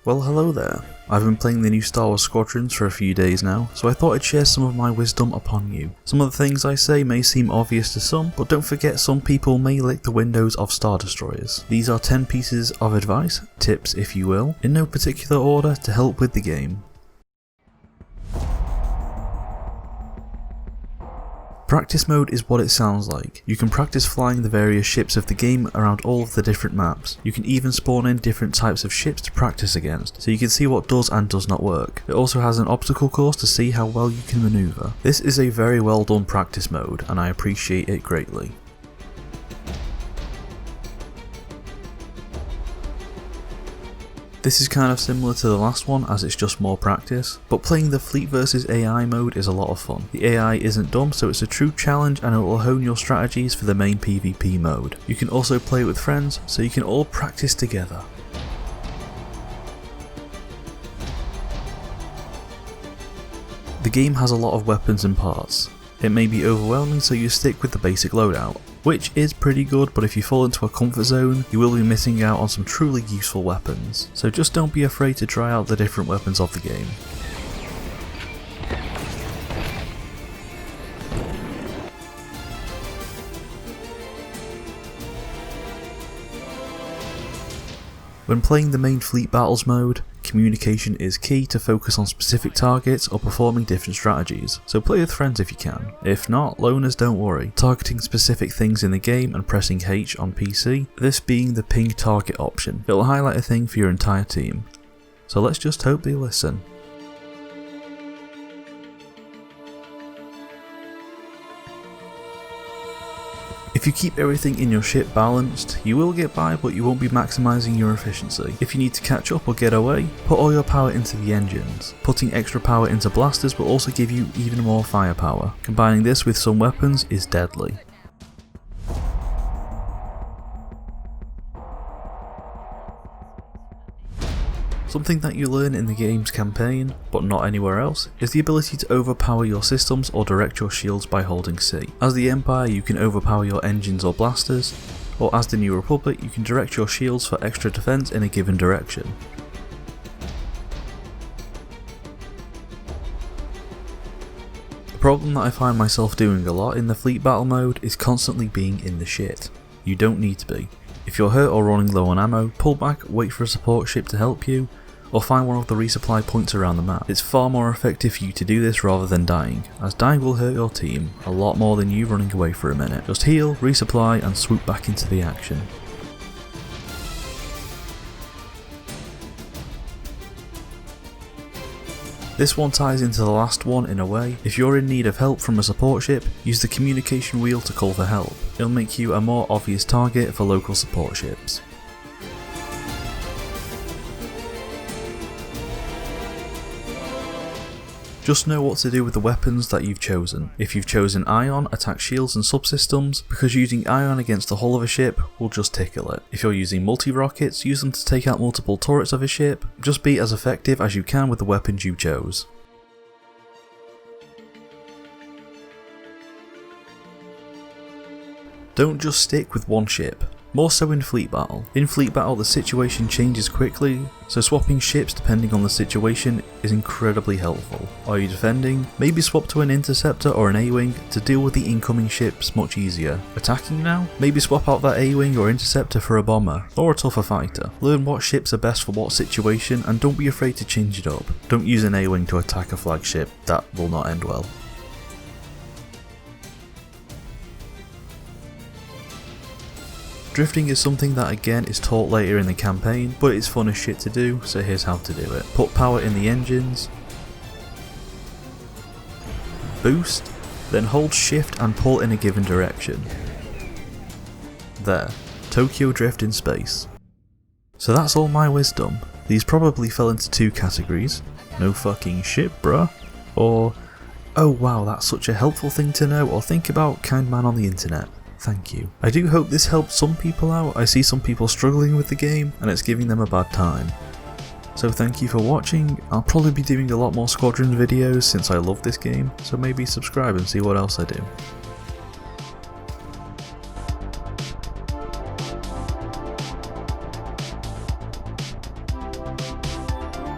Well, hello there. I've been playing the new Star Wars Squadrons for a few days now, so I thought I'd share some of my wisdom upon you. Some of the things I say may seem obvious to some, but don't forget some people may lick the windows of Star Destroyers. These are 10 pieces of advice, tips if you will, in no particular order to help with the game. Practice mode is what it sounds like. You can practice flying the various ships of the game around all of the different maps. You can even spawn in different types of ships to practice against, so you can see what does and does not work. It also has an obstacle course to see how well you can maneuver. This is a very well done practice mode, and I appreciate it greatly. This is kind of similar to the last one as it's just more practice, but playing the Fleet vs AI mode is a lot of fun. The AI isn't dumb, so it's a true challenge and it will hone your strategies for the main PvP mode. You can also play it with friends, so you can all practice together. The game has a lot of weapons and parts. It may be overwhelming, so you stick with the basic loadout, which is pretty good, but if you fall into a comfort zone, you will be missing out on some truly useful weapons. So just don't be afraid to try out the different weapons of the game. When playing the main Fleet Battles mode, communication is key to focus on specific targets or performing different strategies, so play with friends if you can. If not, loners don't worry. Targeting specific things in the game and pressing H on PC, this being the ping target option. It will highlight a thing for your entire team. So let's just hope they listen. If you keep everything in your ship balanced, you will get by, but you won't be maximising your efficiency. If you need to catch up or get away, put all your power into the engines. Putting extra power into blasters will also give you even more firepower. Combining this with some weapons is deadly. Something that you learn in the game's campaign, but not anywhere else, is the ability to overpower your systems or direct your shields by holding C. As the Empire, you can overpower your engines or blasters, or as the New Republic, you can direct your shields for extra defense in a given direction. The problem that I find myself doing a lot in the Fleet Battle mode is constantly being in the shit. You don't need to be. If you're hurt or running low on ammo, pull back, wait for a support ship to help you, or find one of the resupply points around the map. It's far more effective for you to do this rather than dying, as dying will hurt your team a lot more than you running away for a minute. Just heal, resupply, and swoop back into the action. This one ties into the last one in a way. If you're in need of help from a support ship, use the communication wheel to call for help. It'll make you a more obvious target for local support ships. Just know what to do with the weapons that you've chosen. If you've chosen Ion, attack shields and subsystems, because using Ion against the hull of a ship will just tickle it. If you're using multi-rockets, use them to take out multiple turrets of a ship. Just be as effective as you can with the weapons you chose. Don't just stick with one ship. More so in Fleet Battle. In Fleet Battle the situation changes quickly, so swapping ships depending on the situation is incredibly helpful. Are you defending? Maybe swap to an interceptor or an A-wing to deal with the incoming ships much easier. Attacking now? Maybe swap out that A-wing or interceptor for a bomber, or a tougher fighter. Learn what ships are best for what situation and don't be afraid to change it up. Don't use an A-wing to attack a flagship, that will not end well. Drifting is something that again is taught later in the campaign, but it's fun as shit to do, so here's how to do it. Put power in the engines, boost, then hold shift and pull in a given direction. There, Tokyo Drift in space. So that's all my wisdom. These probably fell into two categories: no fucking shit bruh, or oh wow that's such a helpful thing to know, or think about kind man on the internet. Thank you. I do hope this helped some people out. I see some people struggling with the game and it's giving them a bad time. So thank you for watching. I'll probably be doing a lot more Squadron videos since I love this game, so maybe subscribe and see what else I do.